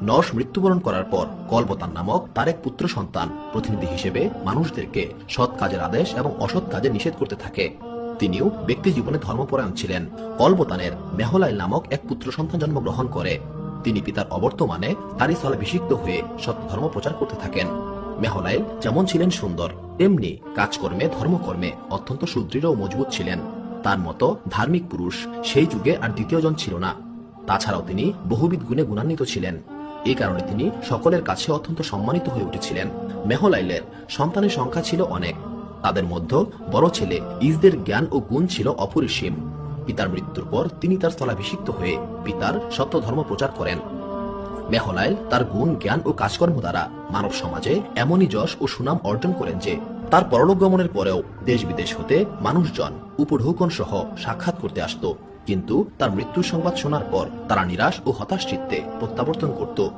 নশ মৃত্যুবরণ করার পর কলবতান নামক তার এক পুত্র সন্তান প্রতিনিধি হিসেবে মানুষদেরকে সৎ কাজের আদেশ এবং অসৎ কাজে নিষেধ করতে থাকে। তিনিও ব্যক্তি জীবনে ধর্মপরায়ণ ছিলেন। কলবতানের মেহলাইল নামক এক পুত্র সন্তান জন্মগ্রহণ করে। তিনি পিতার অবর্তমানে তারই স্থলাভিষিক্ত হয়ে সত্য ধর্ম প্রচার করতে থাকেন। মেহলাইল যেমন ছিলেন সুন্দর, তেমনি কাজকর্মে ধর্মকর্মে অত্যন্ত সুদৃঢ় ও মজবুত ছিলেন। তার মতো ধার্মিক পুরুষ সেই যুগে আর দ্বিতীয় জন ছিল না। তাছাড়াও তিনি বহুবিধ গুণে গুণান্বিত ছিলেন। এই কারণে তিনি সকলের কাছে অত্যন্ত সম্মানিত হয়ে উঠেছিলেন। মেহলাইলের সন্তানের সংখ্যা ছিল অনেক। তাদের মধ্যে বড় ছেলে ইসদের জ্ঞান ও গুণ ছিল অপরিসীম। পিতার মৃত্যুর পর তিনি তার স্থলাভিষিক্ত হয়ে পিতার সত্য ধর্ম প্রচার করেন। মেহলাইল তার গুণ, জ্ঞান ও কাজকর্ম দ্বারা মানব সমাজে এমনই যশ ও সুনাম অর্জন করেন যে তার পরলোক গমনের পরেও দেশ বিদেশ হতে মানুষজন উপঢৌকন সহ সাক্ষাৎ করতে আসত। কিন্তু তার মৃত্যুর সংবাদ শোনার পর তারা নিরাশ ও হতাশ চিত্তে প্রত্যাবর্তন করত।